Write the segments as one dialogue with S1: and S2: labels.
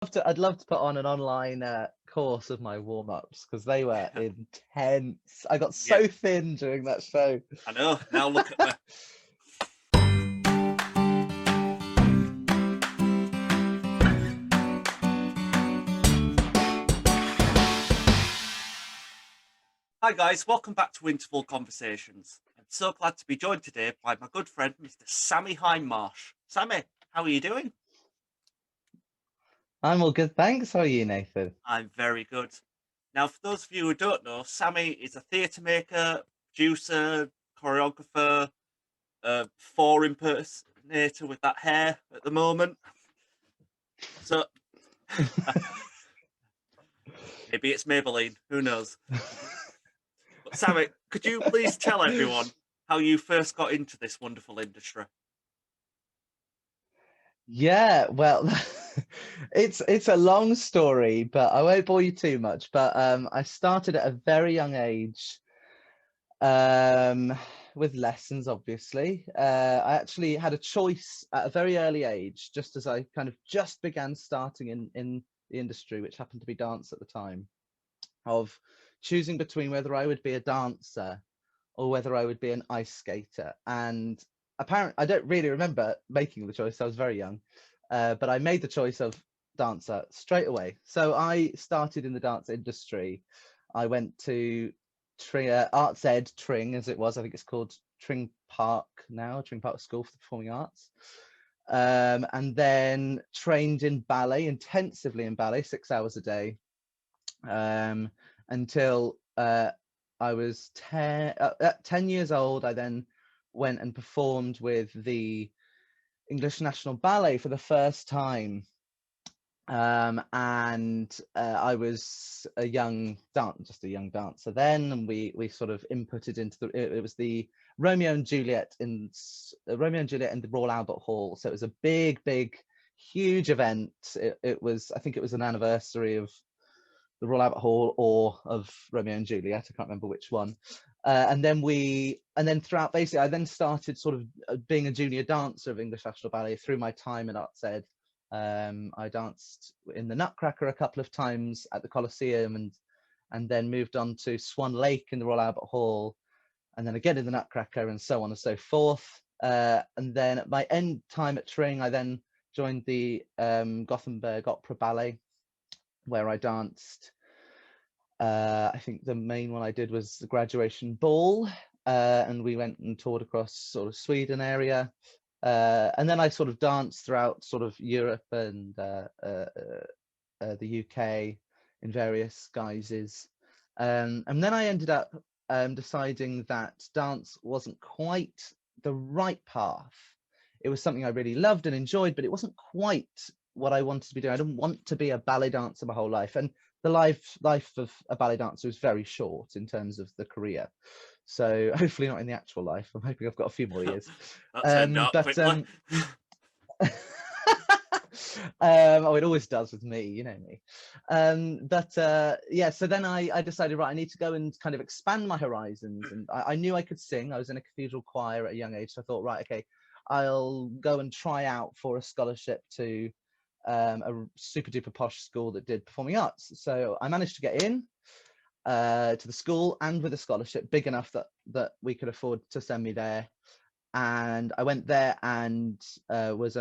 S1: I'd love to put on an online course of my warm-ups because they were intense. I got
S2: Yeah,
S1: so thin during that show.
S2: I know. Now look at me. Hi guys, welcome back to Interval Conversations. I'm so glad to be joined today by my good friend, Mr. Sami Hindmarsh. Sammy, how are you doing?
S1: I'm all good, thanks. How are you, Nathan?
S2: I'm very good. Now, for those of you who don't know, Sammy is a theatre maker, producer, choreographer, four impersonator with that hair at the moment. So maybe it's Maybelline, who knows? But Sammy, could you please tell everyone how you first got into this wonderful industry?
S1: Yeah, well, it's a long story, but I won't bore you too much. But I started at a very young age um, with lessons, obviously. I actually had a choice at a very early age, just as I kind of just began starting in the industry, which happened to be dance at the time, of choosing between whether I would be a dancer or whether I would be an ice skater. And apparently, I don't really remember making the choice. I was very young, but I made the choice of dancer straight away. So I started in the dance industry. I went to Arts Ed Tring, as it was. I think it's called Tring Park now, Tring Park School for the Performing Arts. And then trained in ballet, intensively in ballet, 6 hours a day, um, until I was 10 years old. I then went and performed with the English National Ballet for the first time. And I was just a young dancer then, and we sort of inputted into it was the Romeo and Juliet Romeo and Juliet in the Royal Albert Hall. So it was a big, huge event. I think it was an anniversary of the Royal Albert Hall or of Romeo and Juliet. I can't remember which one. And then throughout, basically, I then started sort of being a junior dancer of English National Ballet through my time at Arts Ed. I danced in the Nutcracker a couple of times at the Coliseum, and then moved on to Swan Lake in the Royal Albert Hall, and then again in the Nutcracker, and so on and so forth. And then at my end time at Tring, I then joined the Gothenburg Opera Ballet, where I danced. I think the main one I did was the graduation ball, and we went and toured across sort of Sweden area. And then I sort of danced throughout sort of Europe and the UK in various guises. And then I ended up deciding that dance wasn't quite the right path. It was something I really loved and enjoyed, but it wasn't quite what I wanted to be doing. I didn't want to be a ballet dancer my whole life. And the life of a ballet dancer is very short in terms of the career. So hopefully not in the actual life. I'm hoping I've got a few more years.
S2: That turned out
S1: But
S2: quickly.
S1: oh, it always does with me, you know me. But yeah, so then I decided, right, I need to go and kind of expand my horizons. And I knew I could sing. I was in a cathedral choir at a young age. So I thought, right, okay, I'll go and try out for a scholarship to a super duper posh school that did performing arts. So I managed to get in to the school, and with a scholarship big enough that we could afford to send me there. And I went there and was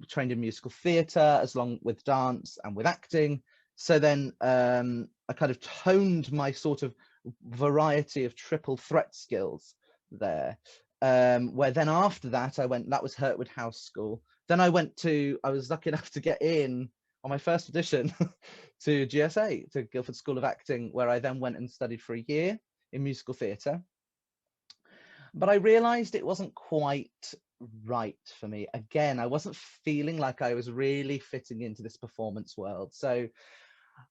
S1: trained in musical theatre as long with dance and with acting. So then I kind of toned my sort of variety of triple threat skills there. Where then after that that was Hertwood House School. Then I was lucky enough to get in on my first audition to GSA, to Guildford School of Acting, where I then went and studied for a year in musical theatre. But I realized it wasn't quite right for me. Again, I wasn't feeling like I was really fitting into this performance world. So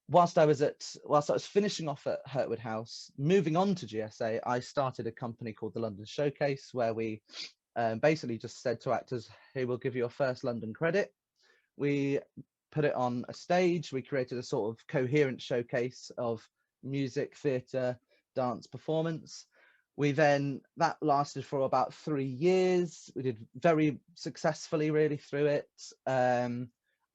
S1: whilst I was finishing off at Hertwood House, moving on to GSA, I started a company called the London Showcase, where we basically just said to actors, hey, we'll give you a first London credit. We put it on a stage. We created a sort of coherent showcase of music, theatre, dance, performance. That lasted for about 3 years. We did very successfully really through it.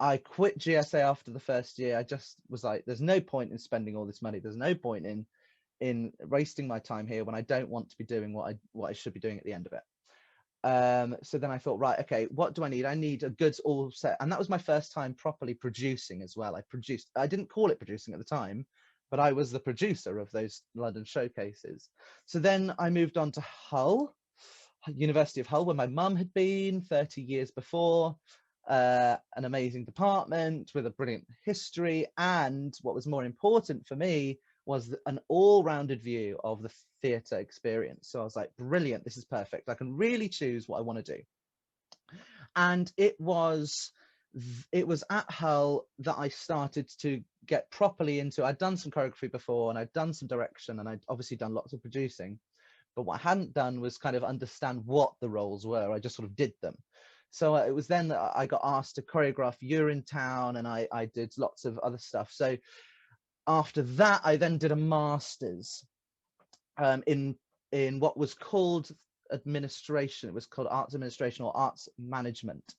S1: I quit GSA after the first year. I just was like, there's no point in spending all this money. There's no point in wasting my time here when I don't want to be doing what I should be doing at the end of it. So then I thought, right, okay, what do I need? I need a goods all set. And that was my first time properly producing as well. I didn't call it producing at the time, but I was the producer of those London showcases. So then I moved on to Hull, University of Hull, where my mum had been 30 years before. An amazing department with a brilliant history. And what was more important for me was an all-rounded view of the theatre experience. So I was like, brilliant, this is perfect. I can really choose what I want to do. And it was at Hull that I started to get properly into, I'd done some choreography before and I'd done some direction and I'd obviously done lots of producing. But what I hadn't done was kind of understand what the roles were. I just sort of did them. So it was then that I got asked to choreograph Urinetown, and I did lots of other stuff. So after that, I then did a master's in what was called administration. It was called arts administration or arts management.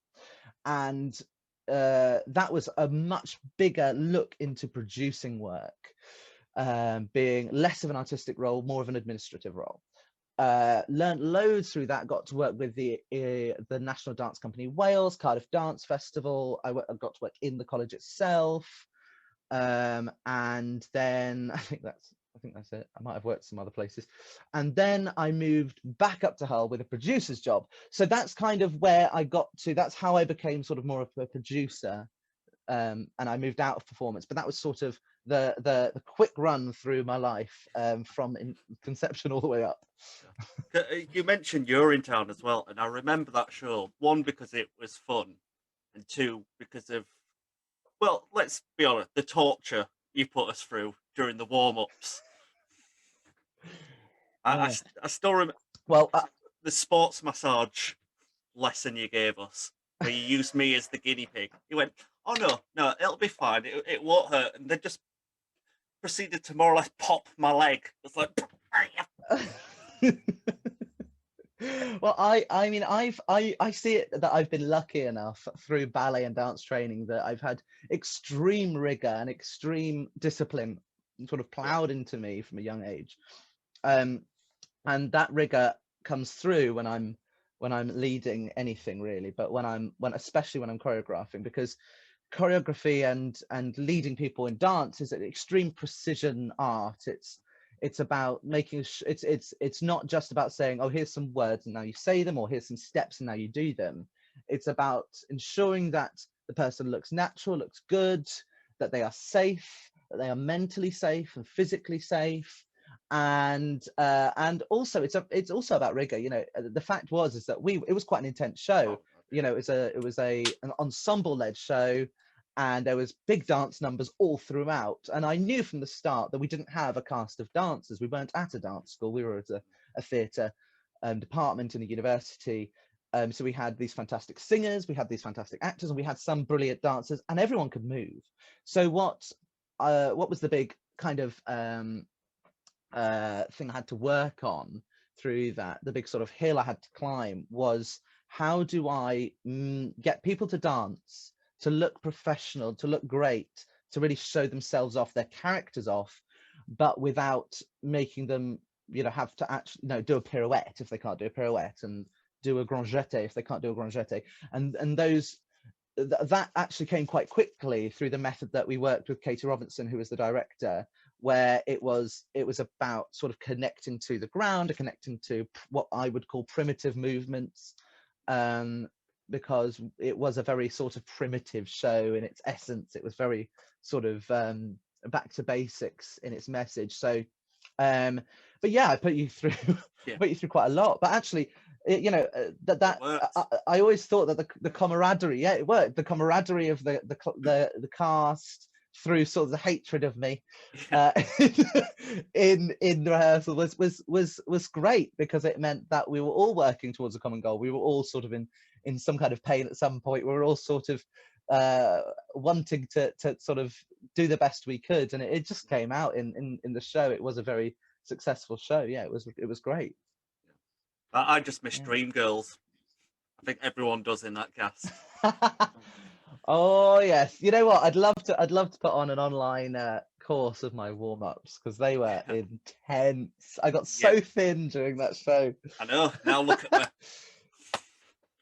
S1: And that was a much bigger look into producing work, being less of an artistic role, more of an administrative role. Learned loads through that, got to work with the National Dance Company Wales, Cardiff Dance Festival. I got to work in the college itself. And then I think that's it. I might have worked some other places. And then I moved back up to Hull with a producer's job. So that's kind of where I got to, that's how I became sort of more of a producer. And I moved out of performance, but that was sort of the quick run through my life, from conception all the way up.
S2: You mentioned Urinetown as well, and I remember that show, one, because it was fun, and two, because of, well, let's be honest, the torture you put us through during the warm-ups.
S1: Yeah.
S2: I still remember
S1: Well,
S2: the sports massage lesson you gave us, where you used me as the guinea pig. You went, oh no, it'll be fine, it won't hurt, and they just proceeded to more or less pop my leg. It's like,
S1: well, I mean, I see it that I've been lucky enough through ballet and dance training that I've had extreme rigor and extreme discipline sort of plowed into me from a young age, and that rigor comes through when I'm leading anything really, but especially when I'm choreographing, because choreography and leading people in dance is an extreme precision art. It's about making it's not just about saying, oh, here's some words and now you say them, or here's some steps and now you do them. It's about ensuring that the person looks natural, looks good, that they are safe, that they are mentally safe and physically safe. And also it's also about rigor. You know, the fact is that it was quite an intense show. You know, it was an ensemble led show, and there was big dance numbers all throughout. And I knew from the start that we didn't have a cast of dancers. We weren't at a dance school. We were at a theatre department in a university. So we had these fantastic singers, we had these fantastic actors, and we had some brilliant dancers, and everyone could move. So what was the big kind of thing I had to work on through that, the big sort of hill I had to climb, was how do I get people to dance, to look professional, to look great, to really show themselves off, their characters off, but without making them, you know, have to actually, you know, do a pirouette if they can't do a pirouette, and do a grand jeté if they can't do a grand jeté. And that actually came quite quickly through the method that we worked with Katie Robinson, who was the director, where it was about sort of connecting to the ground and connecting to what I would call primitive movements, because it was a very sort of primitive show in its essence. It was very sort of back to basics in its message. So but yeah, I put you through put you through quite a lot, but actually you know, I always thought that the camaraderie, yeah, it worked. The camaraderie of the cast through sort of the hatred of me in rehearsal was great, because it meant that we were all working towards a common goal. We were all sort of in some kind of pain at some point. We were all sort of wanting to sort of do the best we could, and it just came out in the show. It was a very successful show. Yeah, it was great.
S2: I just miss Dreamgirls. I think everyone does in that cast.
S1: Oh yes, you know what? I'd love to put on an online course of my warm-ups because they were intense. I got
S2: Yeah,
S1: so thin during that show.
S2: I know. Now look at me.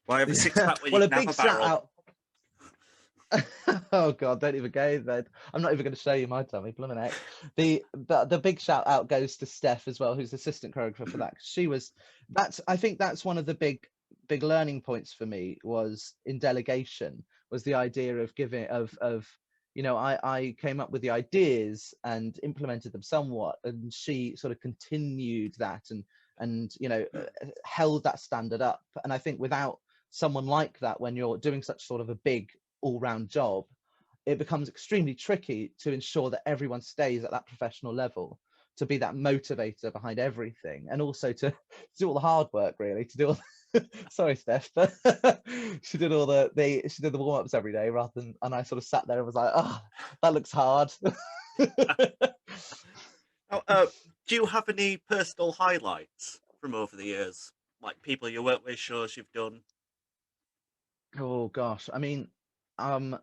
S2: Why have a six
S1: Yeah.
S2: pack when you
S1: Well, a
S2: can have
S1: big
S2: a
S1: shout
S2: barrel?
S1: out. Oh God, don't even go there. I'm not even going to show you my tummy, blooming heck. The big shout out goes to Steph as well, who's assistant choreographer for that. 'Cause she was I think that's one of the big learning points for me was in delegation was the idea of giving of I came up with the ideas and implemented them somewhat, and she sort of continued that and held that standard up. And I think without someone like that, when you're doing such sort of a big all-round job, it becomes extremely tricky to ensure that everyone stays at that professional level, to be that motivator behind everything, and also to do all the hard work, really, to do all sorry Steph, but she did all she did the warm-ups every day rather than, and I sort of sat there and was like, oh, that looks hard.
S2: Now, do you have any personal highlights from over the years? Like people you work with, shows you've done?
S1: Oh gosh, I mean, um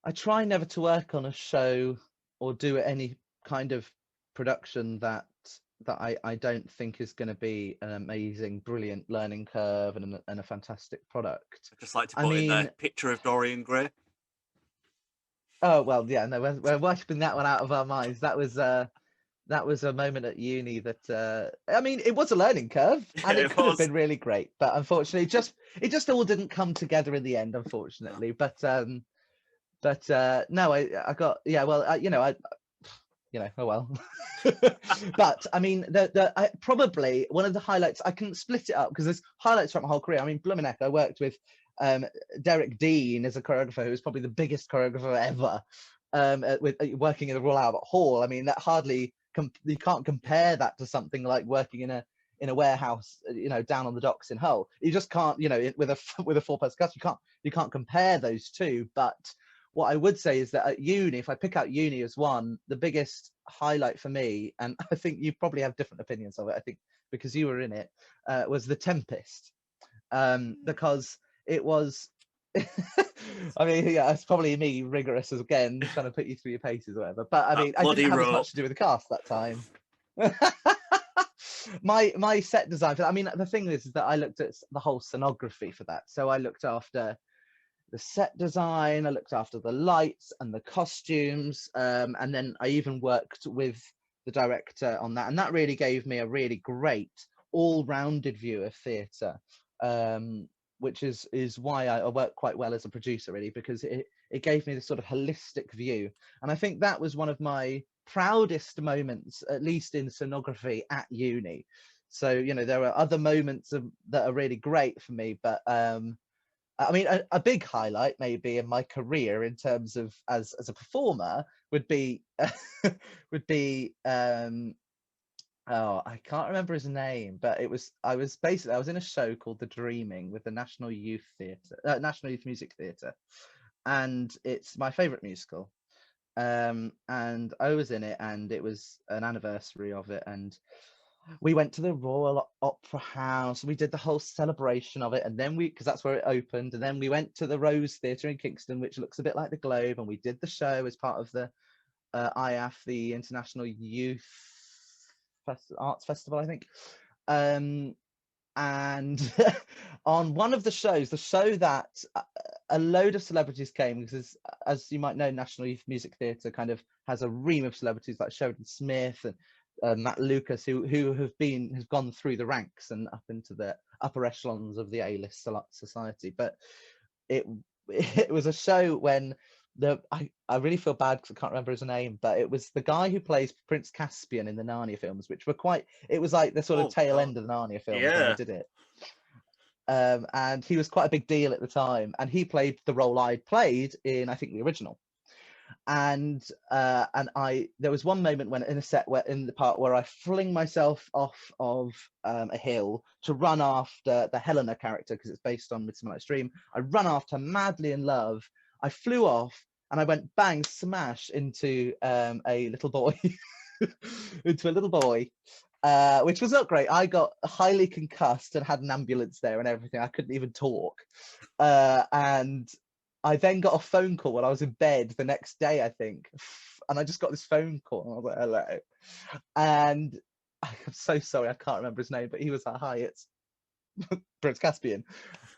S1: I try never to work on a show or do any kind of production that I don't think is going to be an amazing, brilliant learning curve and a fantastic product.
S2: I just like to
S1: I
S2: put in the
S1: mean,
S2: picture of Dorian Gray.
S1: oh well, yeah, no, we're wiping that one out of our minds. That was a moment at uni that I mean, it was a learning curve and
S2: Yeah,
S1: it
S2: it
S1: could have
S2: was.
S1: been really great, but unfortunately, it just all didn't come together in the end,
S2: No.
S1: unfortunately. But no, I got, yeah, well, oh well. But I mean, probably one of the highlights, I can split it up because there's highlights from my whole career. I mean, Blumenach, I worked with Derek Dean as a choreographer, who was probably the biggest choreographer ever, working in the Royal Albert Hall. I mean, that hardly you can't compare that to something like working in a warehouse, down on the docks in Hull. You just can't, with a with a 4-person cast, you can't compare those two. But what I would say is that at uni, if I pick out uni as one, the biggest highlight for me, and I think you probably have different opinions of it, I think because you were in it, was The Tempest. Because it was, I mean, yeah, it's probably me rigorous as again, trying to put you through your paces or whatever. But I
S2: That
S1: mean, I didn't
S2: bloody
S1: have as
S2: rope.
S1: much to do with the cast that time. My set design for that, I mean, the thing is that I looked at the whole scenography for that. So I looked after the set design, I looked after the lights and the costumes, and then I even worked with the director on that, and that really gave me a really great all-rounded view of theatre, which is why I work quite well as a producer, really, because it gave me this sort of holistic view. And I think that was one of my proudest moments, at least in scenography at uni. So there are other moments that are really great for me, but I mean, a big highlight maybe in my career in terms of as a performer would be would be oh, I can't remember his name, but I was in a show called The Dreaming with the National Youth Music Theatre, and it's my favourite musical. And I was in it, and it was an anniversary of it, and we went to the Royal Opera House. We did the whole celebration of it, and then because that's where it opened, and then we went to the Rose Theatre in Kingston, which looks a bit like the Globe, and we did the show as part of the IAF, the International Youth Arts Festival, I think. And on one of the shows, the show that a load of celebrities came, because as you might know, National Youth Music Theatre kind of has a ream of celebrities like Sheridan Smith and Matt Lucas, who have gone through the ranks and up into the upper echelons of the A-list society. But it it was a show when I really feel bad because I can't remember his name, but it was the guy who plays Prince Caspian in the Narnia films, which were it was like the sort of
S2: Oh
S1: tail
S2: God.
S1: end of the Narnia films when they
S2: Yeah.
S1: did it. And he was quite a big deal at the time, and he played the role I'd played in, I think, the original. And there was one moment when in a set where in the part where I fling myself off of a hill to run after the Helena character, because it's based on Midsummer Night's Dream. I run after madly in love. I flew off and I went bang smash into a little boy into a little boy, which was not great. I got highly concussed and had an ambulance there and everything. I couldn't even talk, and I then got a phone call when I was in bed the next day, I think, and I just got this phone call, and I was like, hello, and I'm so sorry, I can't remember his name, but he was like, hi, it's Prince Caspian.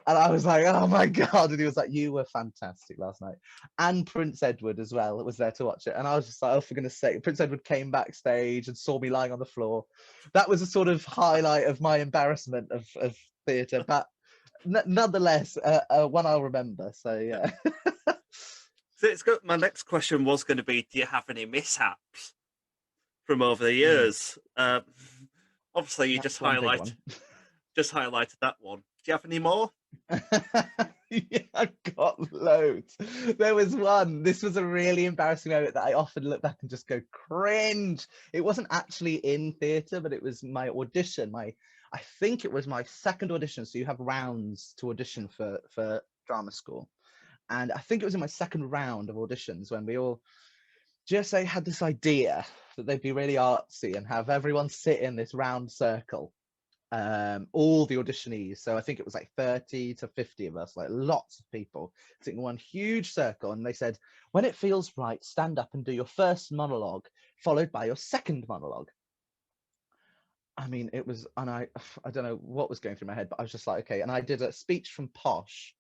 S1: And I was like, oh my God. And he was like, you were fantastic last night. And Prince Edward as well was there to watch it. And I was just like, oh, for goodness sake. Prince Edward came backstage and saw me lying on the floor. That was a sort of highlight of my embarrassment of theatre. But nonetheless, one I'll remember. So, yeah.
S2: So it's got, my next question was going to be, do you have any mishaps from over the
S1: Mm,
S2: years? Obviously, you
S1: that's one big one.
S2: just highlighted that one. Do you have any more?
S1: Yeah, I've got loads. There was one. This was a really embarrassing moment that I often look back and just go cringe. It wasn't actually in theatre, but it was my audition. I think it was my second audition. So you have rounds to audition for drama school, and I think it was in my second round of auditions when we all GSA had this idea that they'd be really artsy and have everyone sit in this round circle, all the auditionees. So I think it was like 30 to 50 of us, like lots of people sitting in one huge circle. And they said, when it feels right, stand up and do your first monologue, followed by your second monologue. I mean, it was, and I don't know what was going through my head, but I was just like, okay. And I did a speech from Posh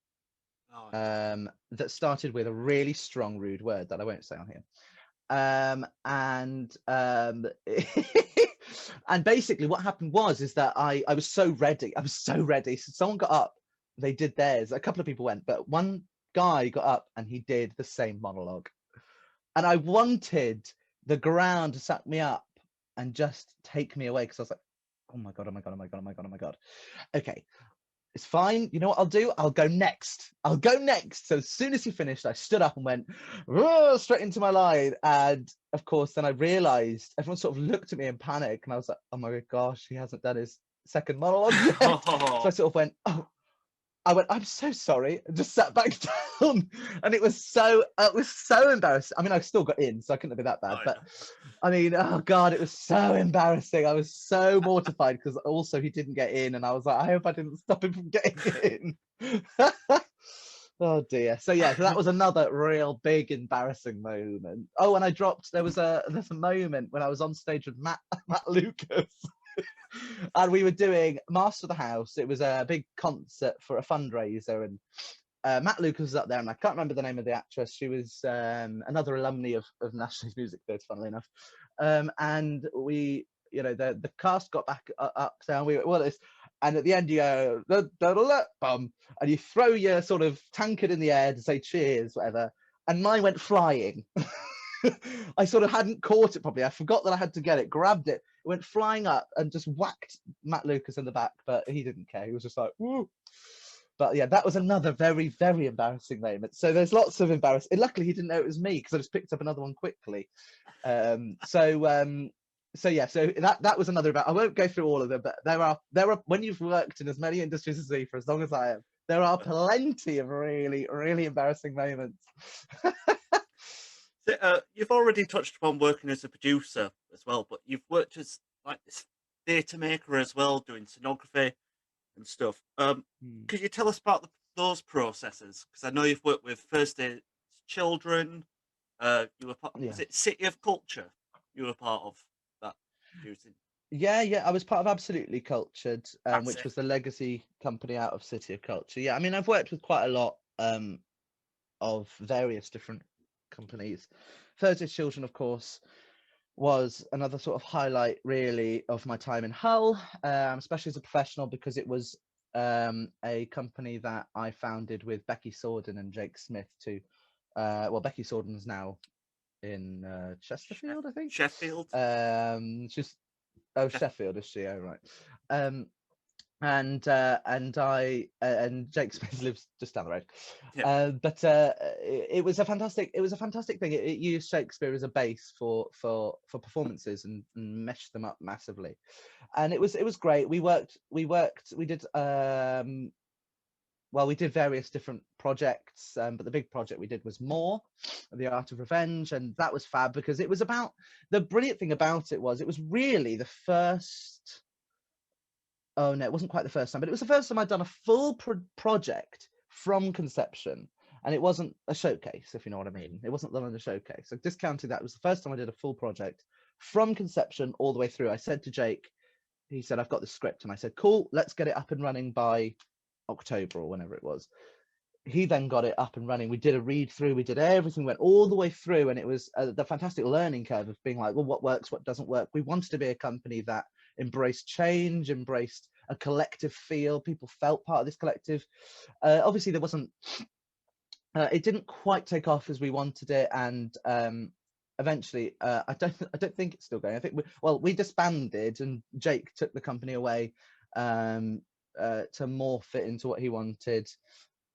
S2: Oh,
S1: that started with a really strong, rude word that I won't say on here. And and basically what happened is that I was so ready. So someone got up, they did theirs. A couple of people went, but one guy got up and he did the same monologue. And I wanted the ground to suck me up and just take me away, because I was like, oh my God, oh my God, oh my God, oh my God, oh my God. Okay, it's fine. You know what I'll do? I'll go next. So as soon as he finished, I stood up and went straight into my line. And of course, then I realized everyone sort of looked at me in panic. And I was like, oh my gosh, he hasn't done his second monologue yet. So I sort of went, oh, I'm so sorry, and just sat back down. And it was so embarrassing. I mean, I still got in, so I couldn't have been that bad.
S2: oh,
S1: But
S2: yeah.
S1: I mean, oh God, it was so embarrassing. I was so mortified because also he didn't get in, and I was like, I hope I didn't stop him from getting in. Oh dear. So yeah, so that was another real big embarrassing moment. Oh, and I dropped. There's a moment when I was on stage with Matt Lucas, and we were doing Master of the House. It was a big concert for a fundraiser, and Matt Lucas was up there, and I can't remember the name of the actress. She was another alumni of National Music Theatre, funnily enough. And we, the cast got back up there, and we went, well, this, and at the end you go, bum, and you throw your sort of tankard in the air to say cheers, whatever, and mine went flying. I sort of hadn't caught it properly. I forgot that I had to get it, grabbed it, it went flying up and just whacked Matt Lucas in the back, but he didn't care. He was just like, woo. But yeah, that was another very, very embarrassing moment. So there's lots of embarrassing. Luckily, he didn't know it was me because I just picked up another one quickly. So yeah, so that was another. I won't go through all of them, but there are when you've worked in as many industries as me for as long as I have, there are plenty of really, really embarrassing moments.
S2: So, you've already touched upon working as a producer as well, but you've worked as like this theatre maker as well, doing scenography and stuff. Could you tell us about those processes? Because I know you've worked with First Aid Children. You were
S1: Yeah.
S2: was it City of Culture? You were part of that producing.
S1: Yeah, I was part of Absolutely Cultured,
S2: That's
S1: which
S2: it.
S1: was the legacy company out of City of Culture. Yeah, I mean, I've worked with quite a lot of various different companies. Thursday Children, of course, was another sort of highlight, really, of my time in Hull, especially as a professional, because it was a company that I founded with Becky Sorden and Jake Smith too. Well, Becky Sorden's now in Chesterfield, I think.
S2: Sheffield.
S1: She's Sheffield, is she? Oh, right. And Jake Smith lives just down the road.
S2: Yeah.
S1: But it was a fantastic thing. It used Shakespeare as a base for performances and meshed them up massively, and it was great. We did we did various different projects, but the big project we did was More, The Art of Revenge, and that was fab because it was about, the brilliant thing about it was really the first, oh no, it wasn't quite the first time, but it was the first time I'd done a full project from conception. and it wasn't a showcase, if you know what I mean. It wasn't done in a showcase. So discounting that, it was the first time I did a full project from conception all the way through. I said to Jake, he said, I've got the script, and I said, cool, let's get it up and running by October or whenever it was. He then got it up and running. We did a read through, we did everything, went all the way through, and it was the fantastic learning curve of being like, well, what works, what doesn't work. We wanted to be a company that embraced change, embraced a collective feel. People felt part of this collective. Obviously there wasn't, it didn't quite take off as we wanted it, and eventually I don't think it's still going. I think we disbanded, and Jake took the company away to morph it into what he wanted,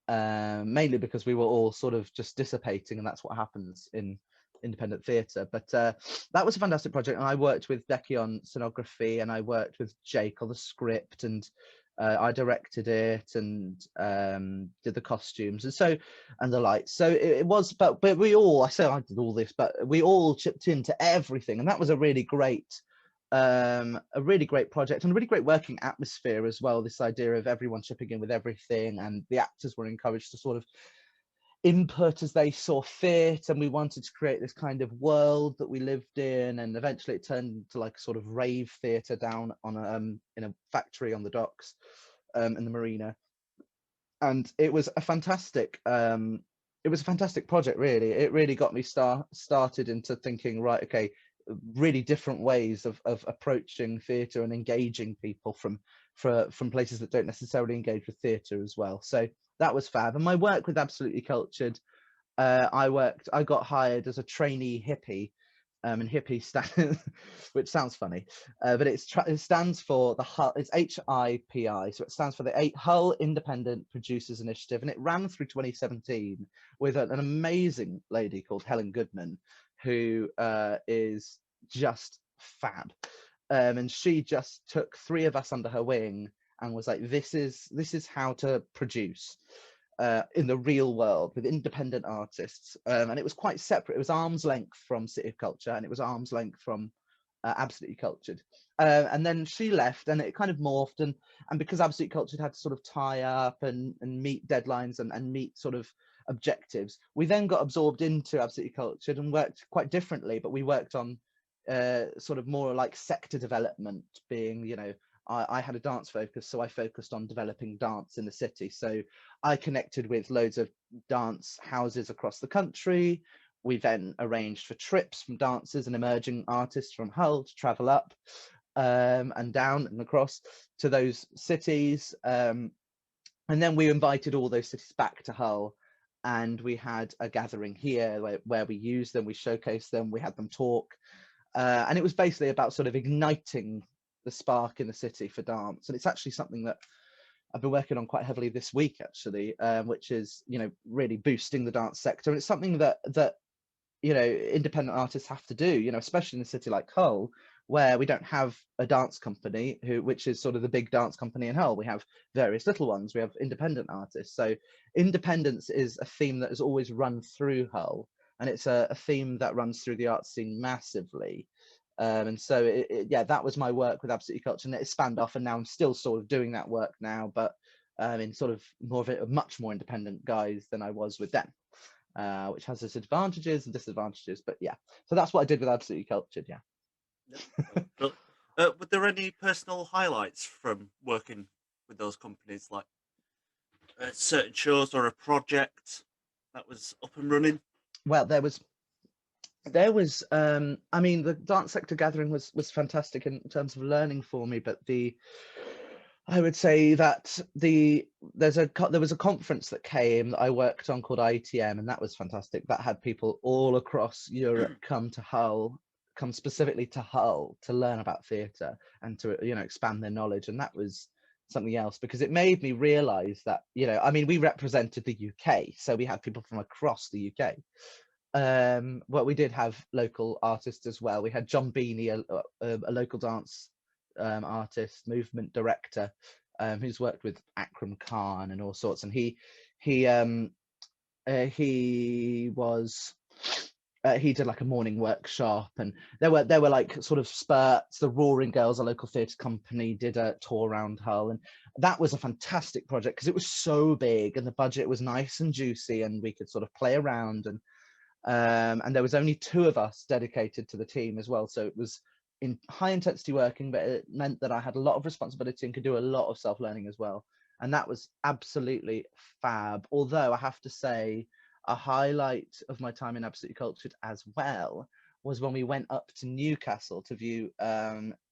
S1: mainly because we were all sort of just dissipating, and that's what happens in independent theatre. But that was a fantastic project, and I worked with Becky on scenography, and I worked with Jake on the script, and I directed it, and did the costumes, and the lights. So it was, but we all, I say I did all this, but we all chipped into everything, and that was a really great project, and a really great working atmosphere as well. This idea of everyone chipping in with everything, and the actors were encouraged to sort of input as they saw fit, and we wanted to create this kind of world that we lived in, and eventually it turned into like a sort of rave theatre down on in a factory on the docks in the marina, and it was a fantastic project. Really, it really got me started into thinking, right, okay, really different ways of approaching theatre and engaging people from places that don't necessarily engage with theatre as well. So that was fab. And my work with Absolutely Cultured, I got hired as a trainee hippie, and hippie stands, which sounds funny, but it stands for the Hull. It's HIPI, so it stands for the Hull Independent Producers Initiative, and it ran through 2017 with an amazing lady called Helen Goodman, who is just fab, and she just took 3 of us under her wing and was like, this is how to produce in the real world with independent artists, and it was quite separate. It was arm's length from City of Culture, and it was arm's length from Absolutely Cultured, and then she left, and it kind of morphed, and because Absolutely Cultured had to sort of tie up and meet deadlines and meet sort of objectives, we then got absorbed into Absolutely Cultured and worked quite differently, but we worked on sort of more like sector development, being, you know, I had a dance focus, so I focused on developing dance in the city. So I connected with loads of dance houses across the country. We then arranged for trips from dancers and emerging artists from Hull to travel up and down and across to those cities. And then we invited all those cities back to Hull, and we had a gathering here where we used them, we showcased them, we had them talk. And it was basically about sort of igniting the spark in the city for dance. And it's actually something that I've been working on quite heavily this week, actually, which is, you know, really boosting the dance sector. And it's something that you know, independent artists have to do, you know, especially in a city like Hull, where we don't have a dance company which is sort of the big dance company in Hull. We have various little ones. We have independent artists. So independence is a theme that has always run through Hull, and it's a theme that runs through the arts scene massively. And so yeah, that was my work with Absolutely Culture, and it spanned off, and now I'm still sort of doing that work now, but in sort of more of a much more independent guise than I was with them, which has its advantages and disadvantages. But yeah, so that's what I did with Absolutely Cultured. Yeah.
S2: But were there any personal highlights from working with those companies, like certain shows or a project that was up and running?
S1: Well, there was I mean, the dance sector gathering was fantastic in terms of learning for me, but I would say that there was a conference that came that I worked on called ITM, and that was fantastic. That had people all across Europe come specifically to Hull to learn about theatre and to, you know, expand their knowledge. And that was something else, because it made me realize that, you know, I mean, we represented the UK, so we had people from across the UK. Well, we did have local artists as well. We had John Beanie, a local dance artist, movement director, who's worked with Akram Khan and all sorts, and he was he did like a morning workshop, and there were like sort of spurts. The Roaring Girls, a local theatre company, did a tour around Hull, and that was a fantastic project because it was so big and the budget was nice and juicy, and we could sort of play around, and there was only 2 of us dedicated to the team as well, so it was in high intensity working, but it meant that I had a lot of responsibility and could do a lot of self-learning as well, and that was absolutely fab. Although I have to say, a highlight of my time in Absolutely Cultured as well was when we went up to Newcastle to view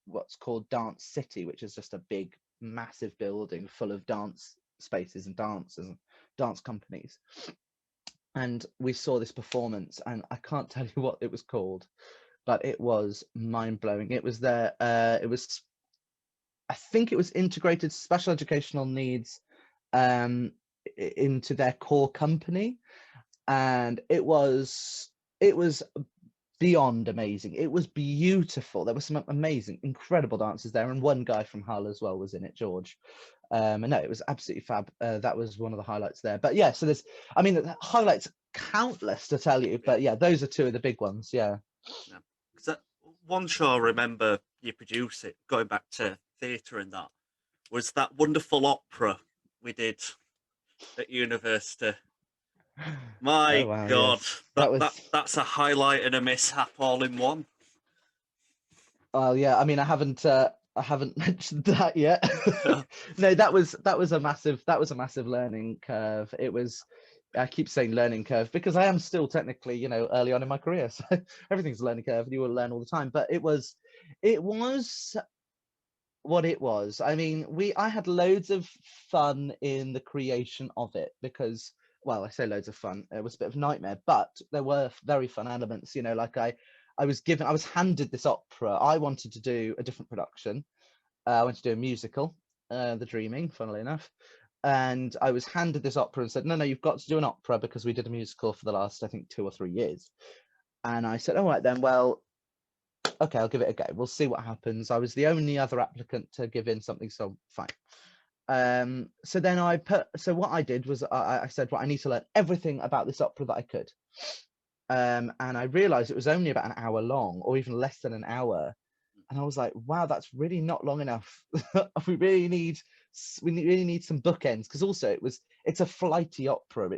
S1: what's called Dance City, which is just a big, massive building full of dance spaces and dancers and dance companies. And we saw this performance, and I can't tell you what it was called, but it was mind-blowing. It was I think it was integrated special educational needs into their core company, and it was beyond amazing. It was beautiful. There were some amazing, incredible dancers there, and one guy from Hull as well was in it, George. And no, it was absolutely fab. That was one of the highlights there. But yeah, so there's, I mean, the highlights countless to tell you, but yeah, those are 2 of the big ones. Yeah.
S2: So one show I remember you produce it, going back to theatre and that, was that wonderful opera we did at university. My
S1: Oh wow,
S2: God,
S1: yes. That was,
S2: that's a highlight and a mishap all in one.
S1: well, yeah, I mean, I haven't mentioned that yet. No, that was a massive learning curve. It was, I keep saying learning curve because I am still technically, you know, early on in my career, so everything's a learning curve and you will learn all the time. But it was what it was. I mean, I had loads of fun in the creation of it because, well, I say loads of fun, it was a bit of a nightmare, but there were very fun elements, you know, like I was handed this opera. I wanted to do a different production. I wanted to do a musical, The Dreaming, funnily enough. And I was handed this opera and said, no, you've got to do an opera because we did a musical for the last, I think, 2 or 3 years. And I said, all right then, well, okay, I'll give it a go. We'll see what happens. I was the only other applicant to give in something, so fine. So then what I did was I said, well, I need to learn everything about this opera that I could. And I realized it was only about an hour long, or even less than an hour. And I was like, wow, that's really not long enough. we really need some bookends, because also it's a flighty opera.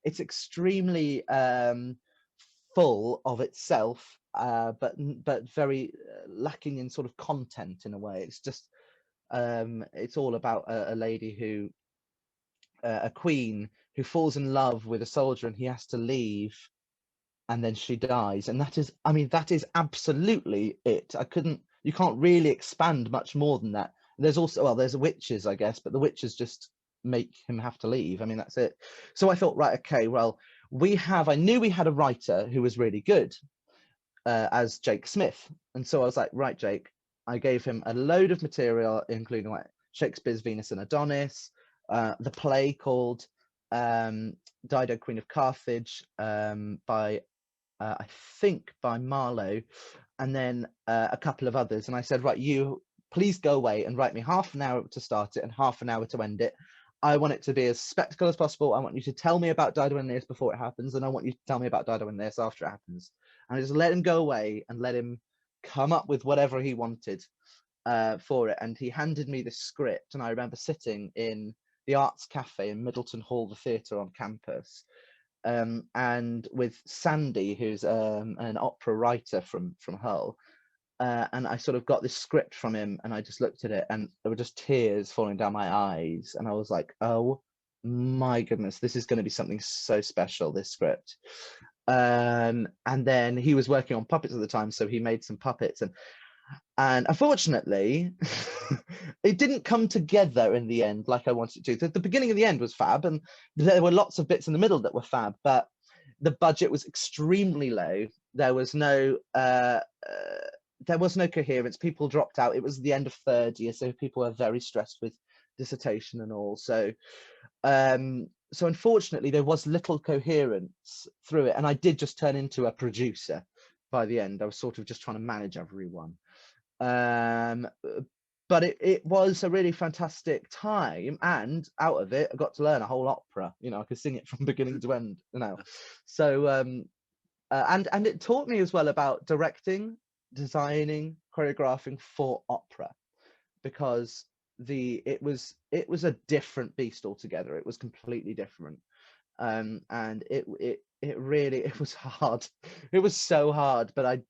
S1: It's extremely full of itself, but very lacking in sort of content in a way. It's just it's all about a lady who a queen who falls in love with a soldier, and he has to leave, and then she dies, and that is, I mean, that is absolutely it. You can't really expand much more than that. There's also, well, there's witches, I guess, but the witches just make him have to leave. I mean, that's it. So I thought, right, okay, well, I knew we had a writer who was really good, as Jake Smith. And so I was like, right, Jake, I gave him a load of material, including like Shakespeare's Venus and Adonis, the play called Dido, Queen of Carthage, by I think by Marlowe, and then a couple of others. And I said, right, you please go away and write me half an hour to start it and half an hour to end it. I want it to be as spectacle as possible. I want you to tell me about Dido and Aeneas before it happens, and I want you to tell me about Dido and Aeneas after it happens. And I just let him go away and let him come up with whatever he wanted for it. And he handed me the script, and I remember sitting in the Arts Cafe in Middleton Hall, the theatre on campus, and with Sandy, who's an opera writer from Hull, and I sort of got this script from him, and I just looked at it, and there were just tears falling down my eyes, and I was like, oh my goodness, this is going to be something so special, this script. And then he was working on puppets at the time, so he made some puppets, and unfortunately it didn't come together in the end like I wanted it to. The beginning and the end was fab, and there were lots of bits in the middle that were fab, but the budget was extremely low. There was no coherence. People dropped out. It was the end of 3rd year, so people were very stressed with dissertation and all. So unfortunately there was little coherence through it, and I did just turn into a producer by the end. I was sort of just trying to manage everyone. But it was a really fantastic time, and out of it I got to learn a whole opera. You know, I could sing it from beginning to end, you know. So and it taught me as well about directing, designing, choreographing for opera, because it was a different beast altogether. It was completely different. And it really, it was hard. It was so hard, but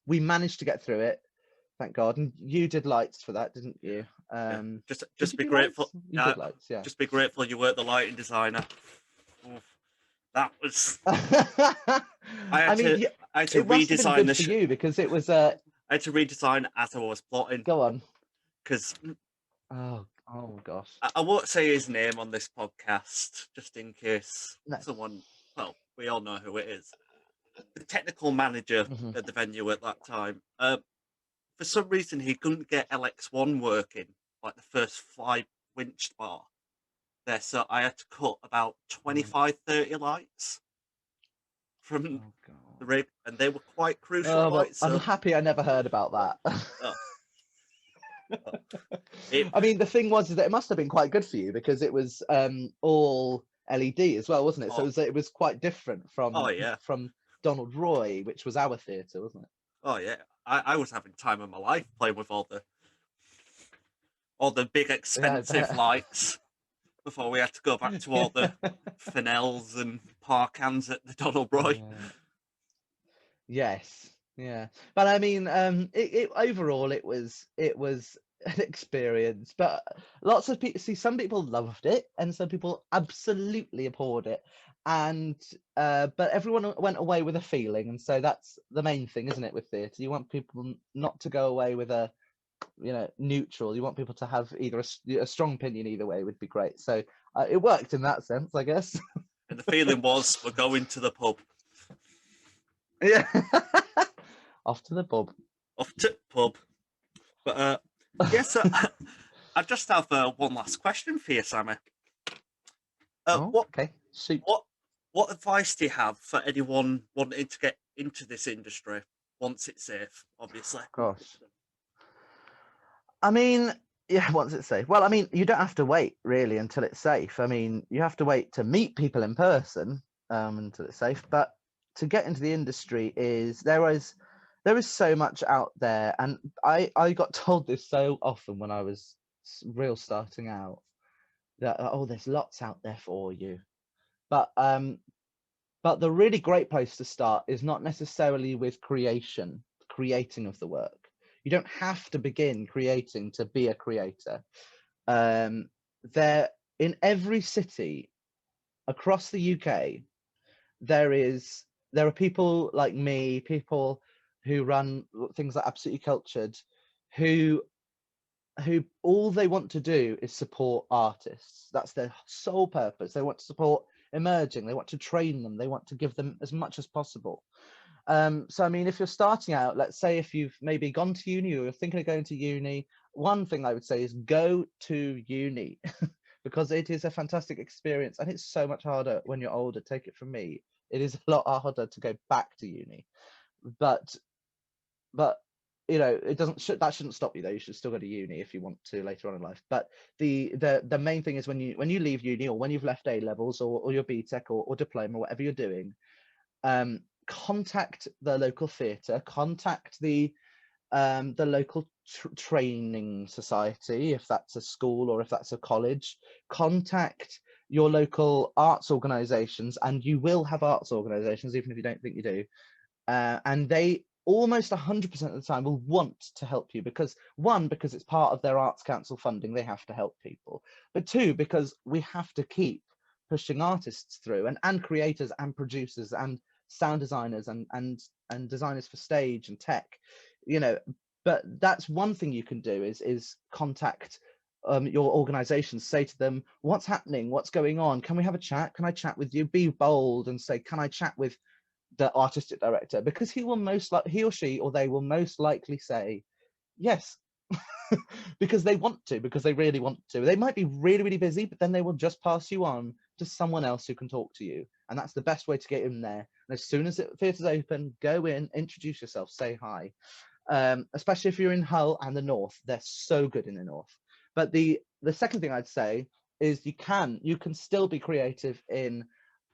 S1: we managed to get through it, thank God. And you did lights for that, didn't
S2: Yeah,
S1: you?
S2: yeah.
S1: Did
S2: Just
S1: you
S2: be
S1: do lights?
S2: grateful.
S1: You did lights, yeah.
S2: Just be grateful you weren't the lighting designer. Oof. That was.
S1: I mean, yeah,
S2: I had to
S1: it must have been
S2: redesign
S1: good
S2: the.
S1: for you because it was
S2: I had to redesign as I was plotting
S1: go on.
S2: because
S1: Oh gosh.
S2: I won't say his name on this podcast just in case
S1: No.
S2: someone. Well, we all know who it is. The technical manager
S1: Mhm.
S2: at the venue at that time. For some reason, he couldn't get LX1 working, like the first fly winched bar there. So I had to cut about 25, 30 lights from
S1: Oh
S2: the
S1: god.
S2: rig, and they were quite crucial
S1: Oh well,
S2: lights.
S1: I'm
S2: So
S1: happy I never heard about that.
S2: uh, uh, it,
S1: I mean, the thing was is that it must have been quite good for you because it was all LED as well, wasn't it? So
S2: oh,
S1: it was quite different
S2: oh yeah,
S1: from Donald Roy, which was our theatre, wasn't it?
S2: oh yeah. I was having time of my life playing with all the big
S1: Yeah, I
S2: expensive
S1: bet.
S2: lights before we had to go back to all the Fennels and Parkans at the Donald Roy.
S1: Yeah. Yes, yeah, but I mean, overall it was an experience. But lots of people, see, some people loved it, and some people absolutely abhorred it, and but everyone went away with a feeling, and so that's the main thing, isn't it? With theatre, you want people not to go away with a, neutral. You want people to have either a strong opinion either way would be great. So it worked in that sense, I guess.
S2: And the feeling was, we're going to the pub.
S1: Yeah. Off to the pub.
S2: Off to pub. But yes, I just have one last question for you, Sammy. Uh,
S1: Oh,
S2: what
S1: okay. Shoot.
S2: what what advice do you have for anyone wanting to get into this industry once it's safe? Obviously.
S1: Gosh. I mean, yeah, once it's safe. Well, I mean, you don't have to wait really until it's safe. I mean, you have to wait to meet people in person until it's safe. But to get into the industry there is so much out there, and I got told this so often when I was real starting out that there's lots out there for you. But the really great place to start is not necessarily with creating of the work. You don't have to begin creating to be a creator. Um, there, in every city across the UK, there are people like me, people who run things like Absolutely Cultured, who all they want to do is support artists. That's their sole purpose. They want to support emerging. They want to train them. They want to give them as much as possible. So I mean, if you're starting out, let's say if you've maybe gone to uni or you're thinking of going to uni, one thing I would say is go to uni because it is a fantastic experience, and it's so much harder when you're older. Take it from me, it is a lot harder to go back to uni. But it doesn't that shouldn't stop you though. You should still go to uni if you want to later on in life. But the main thing is when you leave uni, or when you've left A levels, or your BTEC or diploma, or whatever you're doing, contact the local theatre, contact the local training society, if that's a school or if that's a college. Contact your local arts organisations, and you will have arts organisations even if you don't think you do, and they almost 100% of the time will want to help you, because it's part of their arts council funding, they have to help people, but two, because we have to keep pushing artists through, and creators and producers and sound designers and designers for stage and tech, you know but that's one thing you can do is contact your organizations, say to them, what's happening, what's going on, can we have a chat, can I chat with you, be bold and say, can I chat with the artistic director, because he or she or they will most likely say yes. Because they want to, because they really want to. They might be really, really busy, but then they will just pass you on to someone else who can talk to you, and that's the best way to get in there. And as soon as the theatre's open, go in, introduce yourself, say hi. Especially if you're in Hull and the north, they're so good in the north. But the second thing I'd say is you can still be creative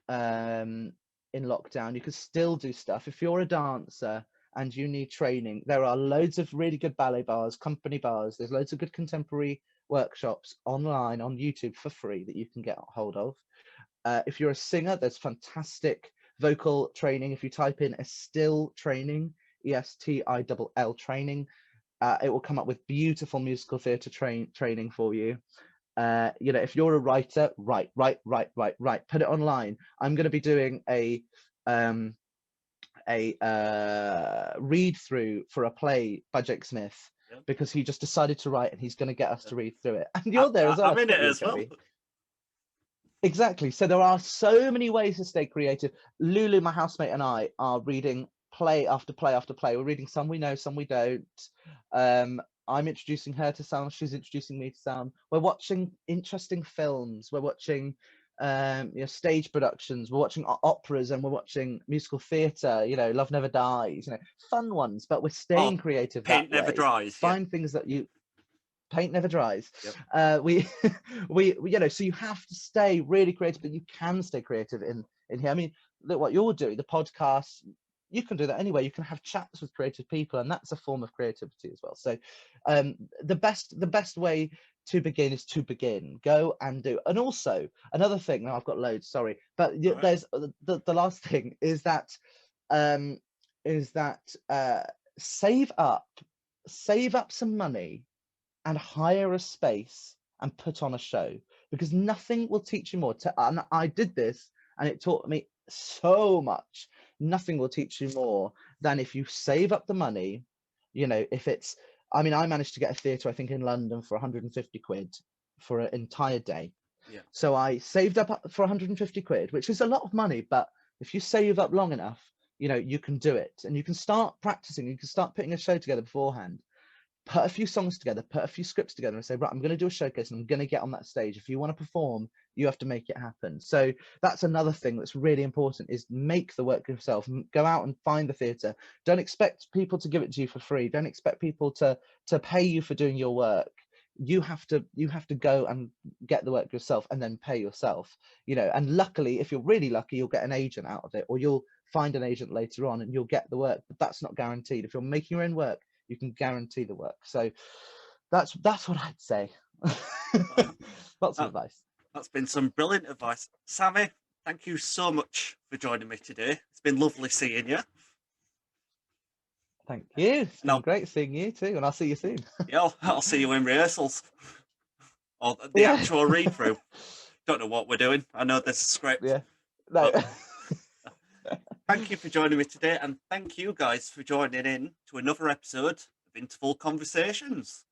S1: um in lockdown. You can still do stuff. If you're a dancer and you need training, there are loads of really good ballet bars, company bars. There's loads of good contemporary workshops online on YouTube for free that you can get hold of. If you're a singer, there's fantastic vocal training. If you type in Estill training, Estill training, it will come up with beautiful musical theatre training for you. You know, if you're a writer, write, put it online. I'm going to be doing a read through for a play by Jake Smith, because he just decided to write and he's going to get us to read through it. And you're there as well.
S2: I'm in it as well.
S1: Exactly. So there are so many ways to stay creative. Lulu, my housemate, and I are reading play after play after play. We're reading some we know, some we don't. I'm introducing her to some, she's introducing me to some. We're watching interesting films. We're watching you know, stage productions. We're watching operas, and we're watching musical theatre. You know, Love Never Dies. You know, fun ones. But we're staying creative.
S2: Paint
S1: that
S2: never
S1: way.
S2: dries.
S1: Find things that you. Paint never dries. We you know, so you have to stay really creative, but you can stay creative in here. I mean, look what you're doing, the podcast. You can do that anyway. You can have chats with creative people, and that's a form of creativity as well. So the best way to begin is to begin. Go and do. And also another thing, now I've got loads, sorry, but there's the last thing is that save up some money and hire a space and put on a show, because nothing will teach you more. And I did this and it taught me so much. Nothing will teach you more than if you save up the money. You know, if it's, I mean, I managed to get a theatre, I think in London, for 150 quid for an entire day. So I saved up for 150 quid, which is a lot of money, but if you save up long enough, you know, you can do it, and you can start practicing. You can start putting a show together beforehand. Put a few songs together, put a few scripts together, and say, right, I'm going to do a showcase and I'm going to get on that stage. If you want to perform, you have to make it happen. So that's another thing that's really important, is make the work yourself. Go out and find the theatre. Don't expect people to give it to you for free. Don't expect people to pay you for doing your work. You have to go and get the work yourself and then pay yourself, you know. And luckily, if you're really lucky, you'll get an agent out of it, or you'll find an agent later on and you'll get the work, but that's not guaranteed. If you're making your own work, you can guarantee the work. So that's what I'd say. Lots of advice.
S2: That's been some brilliant advice. Sami, thank you so much for joining me today. It's been lovely seeing you.
S1: Thank you. It's been great seeing you too, and I'll see you soon.
S2: Yeah, I'll see you in rehearsals. Or the actual read through. Don't know what we're doing. I know there's a script.
S1: Yeah. No.
S2: Thank you for joining me today, and thank you guys for joining in to another episode of Interval Conversations.